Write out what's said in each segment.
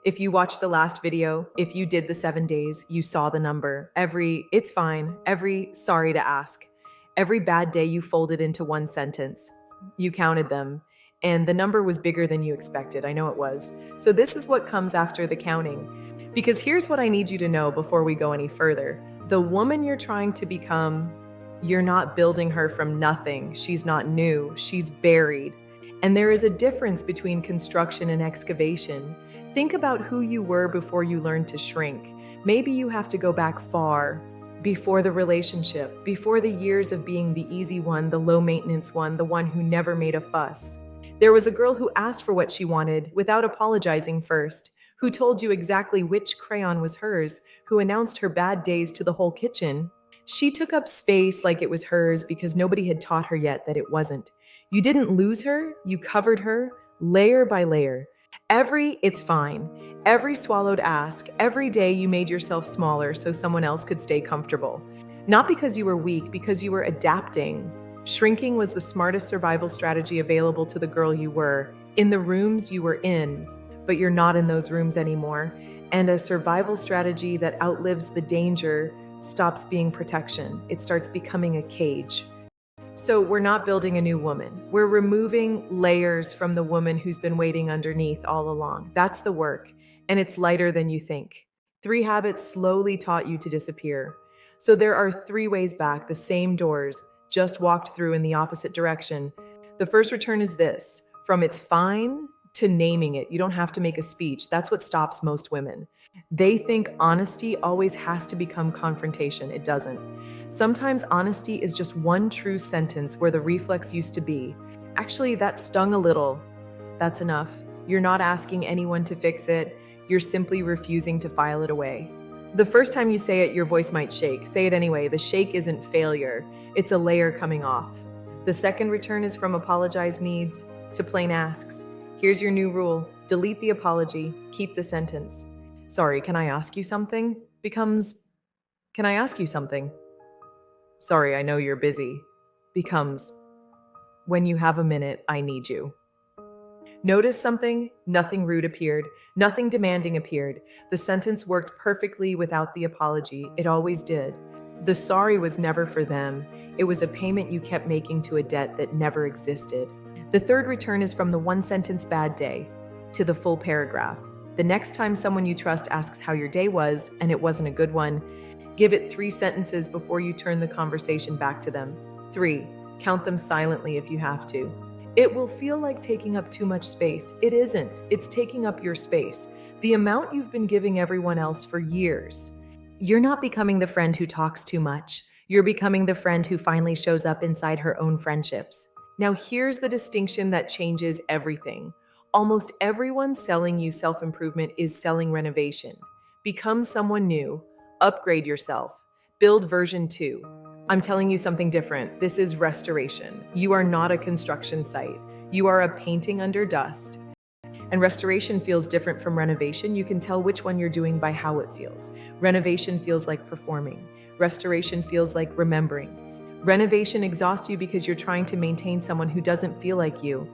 If you watched the last video, if you did the 7 days, you saw the number. Every, it's fine, every, sorry to ask. Every bad day you folded into one sentence. You counted them, and the number was bigger than you expected. I know it was. So this is what comes after the counting. Because here's what I need you to know before we go any further. The woman you're trying to become, you're not building her from nothing. She's not new, she's buried. And there is a difference between construction and excavation. Think about who you were before you learned to shrink. Maybe you have to go back far, before the relationship, before the years of being the easy one, the low maintenance one, the one who never made a fuss. There was a girl who asked for what she wanted without apologizing first, who told you exactly which crayon was hers, who announced her bad days to the whole kitchen. She took up space like it was hers because nobody had taught her yet that it wasn't. You didn't lose her, you covered her, layer by layer. Every "it's fine," every swallowed ask, every day you made yourself smaller so someone else could stay comfortable. Not because you were weak, because you were adapting. Shrinking was the smartest survival strategy available to the girl you were, in the rooms you were in, but you're not in those rooms anymore. And a survival strategy that outlives the danger stops being protection. It starts becoming a cage. So we're not building a new woman. We're removing layers from the woman who's been waiting underneath all along. That's the work, and it's lighter than you think. 3 habits slowly taught you to disappear. So there are 3 ways back, the same doors, just walked through in the opposite direction. The first return is this: from "it's fine" to naming it. You don't have to make a speech. That's what stops most women. They think honesty always has to become confrontation. It doesn't. Sometimes honesty is just one true sentence where the reflex used to be, "Actually, that stung a little." That's enough. You're not asking anyone to fix it. You're simply refusing to file it away. The first time you say it, your voice might shake. Say it anyway. The shake isn't failure. It's a layer coming off. The second return is from "apologize needs" to plain asks. Here's your new rule. Delete the apology. Keep the sentence. "Sorry, can I ask you something?" becomes, "Can I ask you something?" "Sorry, I know you're busy," becomes, "When you have a minute, I need you." Notice something? Nothing rude appeared. Nothing demanding appeared. The sentence worked perfectly without the apology. It always did. The sorry was never for them. It was a payment you kept making to a debt that never existed. The third return is from the one sentence bad day to the full paragraph. The next time someone you trust asks how your day was, and it wasn't a good one, give it 3 sentences before you turn the conversation back to them. 3. Count them silently if you have to. It will feel like taking up too much space. It isn't. It's taking up your space. The amount you've been giving everyone else for years. You're not becoming the friend who talks too much. You're becoming the friend who finally shows up inside her own friendships. Now here's the distinction that changes everything. Almost everyone selling you self-improvement is selling renovation. Become someone new. Upgrade yourself. Build version 2. I'm telling you something different. This is restoration. You are not a construction site. You are a painting under dust. And restoration feels different from renovation. You can tell which one you're doing by how it feels. Renovation feels like performing. Restoration feels like remembering. Renovation exhausts you because you're trying to maintain someone who doesn't feel like you.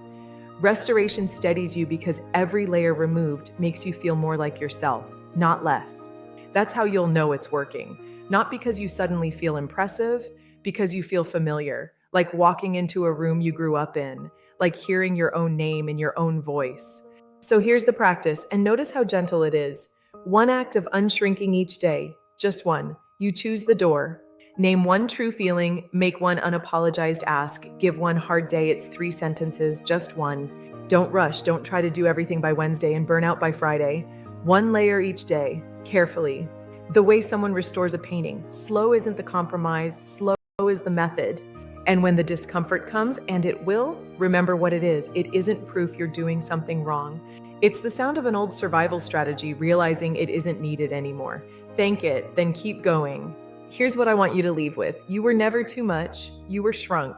Restoration steadies you because every layer removed makes you feel more like yourself, not less. That's how you'll know it's working. Not because you suddenly feel impressive, because you feel familiar, like walking into a room you grew up in, like hearing your own name in your own voice. So here's the practice, and notice how gentle it is. 1 act of unshrinking each day, just 1. You choose the door. Name 1 true feeling, make 1 unapologized ask, give 1 hard day, it's 3 sentences, just 1. Don't rush, don't try to do everything by Wednesday and burn out by Friday. 1 layer each day, carefully. The way someone restores a painting. Slow isn't the compromise, slow is the method. And when the discomfort comes, and it will, remember what it is. It isn't proof you're doing something wrong. It's the sound of an old survival strategy realizing it isn't needed anymore. Thank it, then keep going. Here's what I want you to leave with. You were never too much, you were shrunk.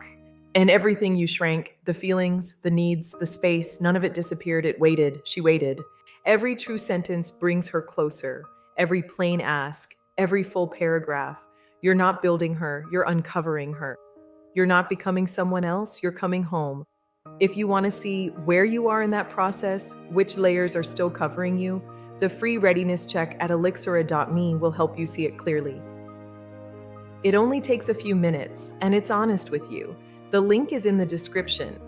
And everything you shrank, the feelings, the needs, the space, none of it disappeared, it waited, she waited. Every true sentence brings her closer. Every plain ask, every full paragraph. You're not building her, you're uncovering her. You're not becoming someone else, you're coming home. If you want to see where you are in that process, which layers are still covering you, The free readiness check at elixora.me will help you see it clearly. It only takes a few minutes, and it's honest with you. The link is in the description.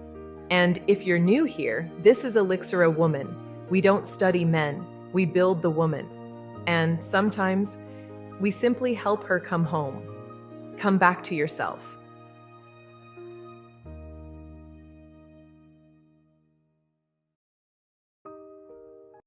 And if you're new here, this is Elixora Woman. We don't study men, we build the woman. And sometimes, we simply help her come home. Come back to yourself.